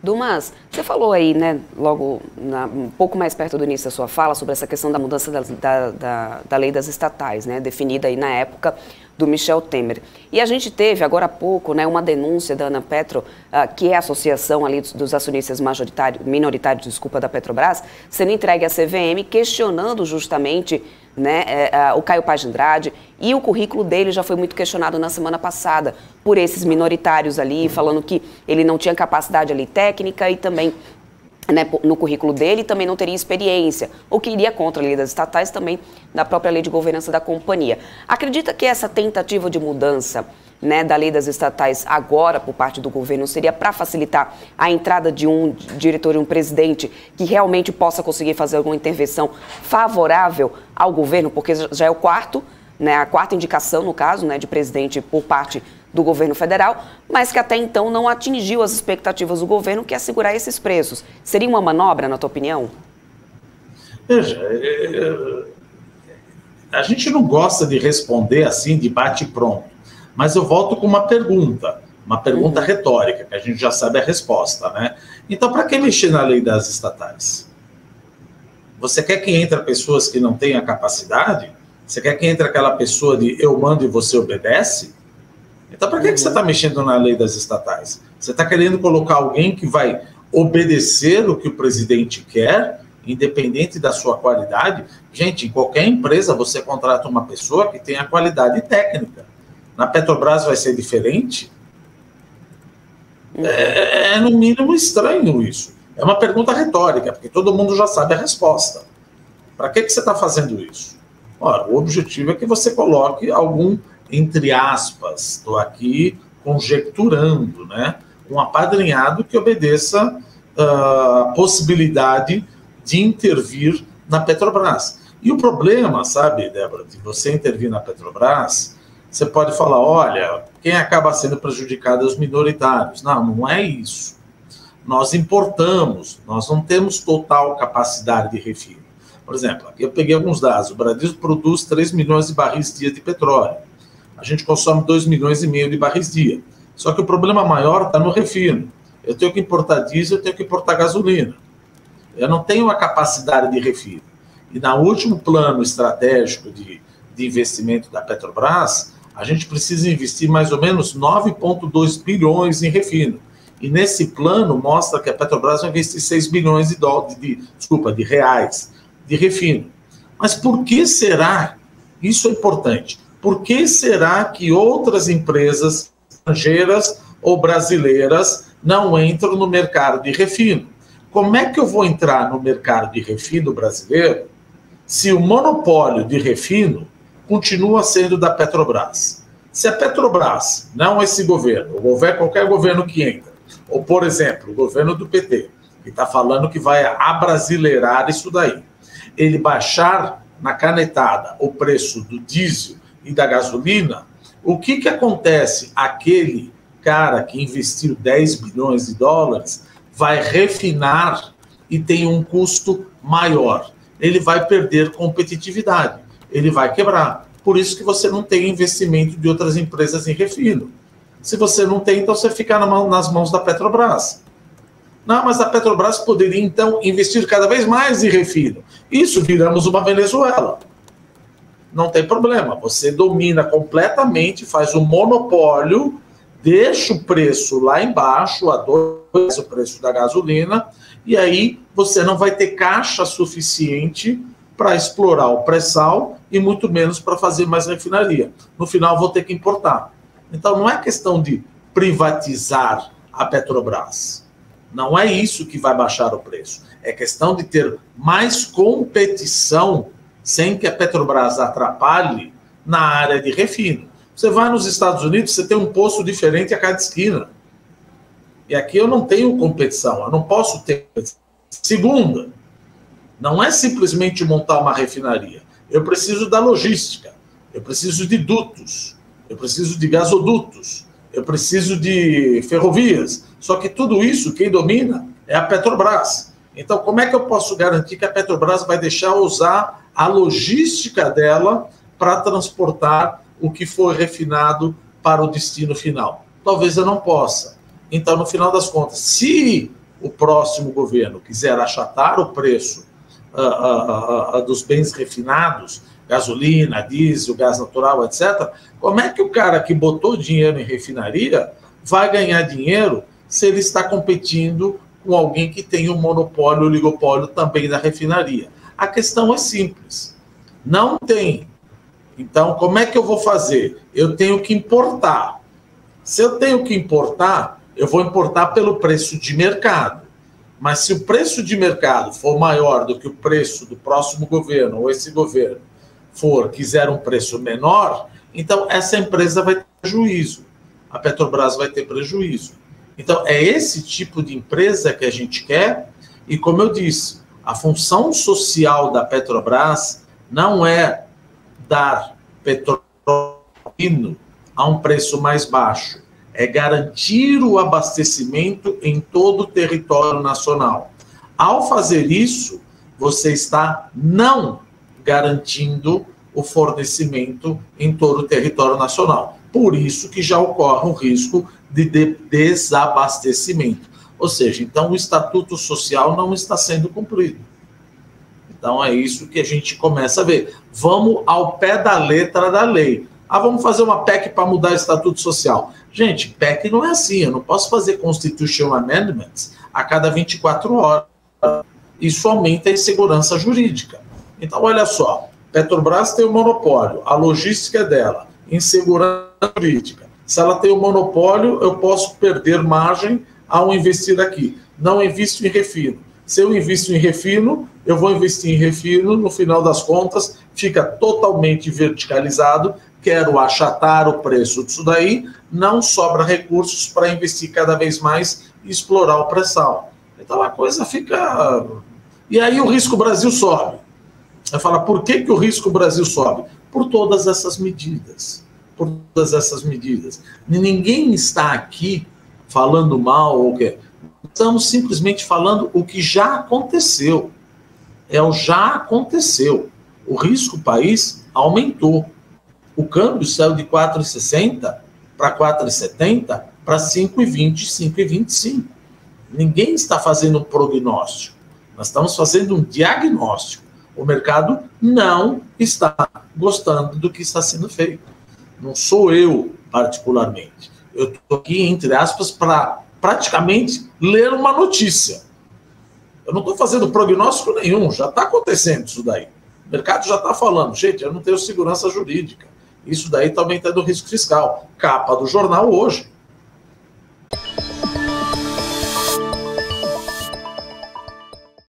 Dumas, você falou aí, né, logo um pouco mais perto do início da sua fala, sobre essa questão da mudança da lei das estatais, né, definida aí na época do Michel Temer. E a gente teve, agora há pouco, né, uma denúncia da Anapetro, que é a associação ali dos acionistas minoritários, da Petrobras, sendo entregue à CVM, questionando justamente, né, o Caio Paz de Andrade, e o currículo dele já foi muito questionado na semana passada por esses minoritários ali, falando que ele não tinha capacidade ali técnica e também, né, no currículo dele também não teria experiência, ou que iria contra a lei das estatais, também da própria lei de governança da companhia. Acredita que essa tentativa de mudança, né, da lei das estatais agora por parte do governo seria para facilitar a entrada de um diretor e um presidente que realmente possa conseguir fazer alguma intervenção favorável ao governo, porque já é o quarto, né, a quarta indicação, no caso, né, de presidente por parte do governo federal, mas que até então não atingiu as expectativas do governo, que é assegurar esses preços. Seria uma manobra, na tua opinião? Veja, a gente não gosta de responder assim, de bate-pronto, mas eu volto com uma pergunta retórica, que a gente já sabe a resposta, né? Então, para que mexer na lei das estatais? Você quer que entre pessoas que não têm a capacidade? Você quer que entre aquela pessoa de eu mando e você obedece? Então, para que você está mexendo na lei das estatais? Você está querendo colocar alguém que vai obedecer o que o presidente quer, independente da sua qualidade? Gente, em qualquer empresa você contrata uma pessoa que tem a qualidade técnica. Na Petrobras vai ser diferente? É no mínimo estranho isso. É uma pergunta retórica, porque todo mundo já sabe a resposta. Para que você está fazendo isso? Ora, o objetivo é que você coloque algum, entre aspas, estou aqui conjecturando, né, um apadrinhado que obedeça a possibilidade de intervir na Petrobras. E o problema, sabe, Débora, de você intervir na Petrobras, você pode falar, olha, quem acaba sendo prejudicado é os minoritários. Não, não é isso. Nós importamos, nós não temos total capacidade de refino. Por exemplo, aqui eu peguei alguns dados. O Brasil produz 3 milhões de barris dia de petróleo. A gente consome 2,5 milhões de barris dia. Só que o problema maior está no refino. Eu tenho que importar diesel, eu tenho que importar gasolina. Eu não tenho a capacidade de refino. E no último plano estratégico de investimento da Petrobras, a gente precisa investir mais ou menos 9,2 bilhões em refino. E nesse plano mostra que a Petrobras vai investir 6 bilhões de reais de refino. Mas por que será? Isso é importante. Por que será que outras empresas estrangeiras ou brasileiras não entram no mercado de refino? Como é que eu vou entrar no mercado de refino brasileiro se o monopólio de refino continua sendo da Petrobras? Se a Petrobras, não esse governo, qualquer governo que entra, ou, por exemplo, o governo do PT, que está falando que vai abrasileirar isso daí, ele baixar na canetada o preço do diesel e da gasolina, o que acontece? Aquele cara que investiu 10 bilhões de dólares vai refinar e tem um custo maior. Ele vai perder competitividade, ele vai quebrar. Por isso que você não tem investimento de outras empresas em refino. Se você não tem, então você fica nas mãos da Petrobras. Não, mas a Petrobras poderia, então, investir cada vez mais em refino. Isso, viramos uma Venezuela. Não tem problema. Você domina completamente, faz um monopólio, deixa o preço lá embaixo, a 2 o preço da gasolina, e aí você não vai ter caixa suficiente para explorar o pré-sal e muito menos para fazer mais refinaria. No final, vou ter que importar. Então, não é questão de privatizar a Petrobras. Não é isso que vai baixar o preço. É questão de ter mais competição sem que a Petrobras atrapalhe na área de refino. Você vai nos Estados Unidos, você tem um posto diferente a cada esquina. E aqui eu não tenho competição, eu não posso ter. Segunda, não é simplesmente montar uma refinaria. Eu preciso da logística, eu preciso de dutos, eu preciso de gasodutos, eu preciso de ferrovias. Só que tudo isso, quem domina é a Petrobras. Então, como é que eu posso garantir que a Petrobras vai deixar usar a logística dela para transportar o que for refinado para o destino final? Talvez eu não possa. Então, no final das contas, se o próximo governo quiser achatar o preço dos bens refinados, gasolina, diesel, gás natural, etc., como é que o cara que botou dinheiro em refinaria vai ganhar dinheiro se ele está competindo com alguém que tem um monopólio, um oligopólio também da refinaria? A questão é simples. Não tem. Então, como é que eu vou fazer? Eu tenho que importar. Se eu tenho que importar, eu vou importar pelo preço de mercado. Mas se o preço de mercado for maior do que o preço do próximo governo, ou esse governo quiser um preço menor, então essa empresa vai ter prejuízo. A Petrobras vai ter prejuízo. Então, é esse tipo de empresa que a gente quer. E, como eu disse, a função social da Petrobras não é dar petróleo a um preço mais baixo, é garantir o abastecimento em todo o território nacional. Ao fazer isso, você está não garantindo o fornecimento em todo o território nacional. Por isso que já ocorre um risco de desabastecimento. Ou seja, então o Estatuto Social não está sendo cumprido. Então é isso que a gente começa a ver. Vamos ao pé da letra da lei. Vamos fazer uma PEC para mudar o Estatuto Social. Gente, PEC não é assim. Eu não posso fazer Constitutional Amendments a cada 24 horas. Isso aumenta a insegurança jurídica. Então, olha só. Petrobras tem o monopólio. A logística é dela. Insegurança jurídica. Se ela tem o monopólio, eu posso perder margem ao investir aqui. Não invisto em refino. Se eu invisto em refino, eu vou investir em refino, no final das contas, fica totalmente verticalizado, quero achatar o preço disso daí, não sobra recursos para investir cada vez mais e explorar o pré-sal. Então a coisa fica... E aí o risco Brasil sobe. Vai falar, por que o risco Brasil sobe? Por todas essas medidas. Por todas essas medidas. Ninguém está aqui falando mal ou o quê? Estamos simplesmente falando o que já aconteceu. É o já aconteceu. O risco país aumentou. O câmbio saiu de 4,60 para 4,70 para 5,20, 5,25. Ninguém está fazendo um prognóstico. Nós estamos fazendo um diagnóstico. O mercado não está gostando do que está sendo feito. Não sou eu, particularmente. Eu estou aqui, entre aspas, para praticamente ler uma notícia. Eu não estou fazendo prognóstico nenhum, já está acontecendo isso daí. O mercado já está falando, gente, eu não tenho segurança jurídica. Isso daí também está do risco fiscal. Capa do jornal hoje.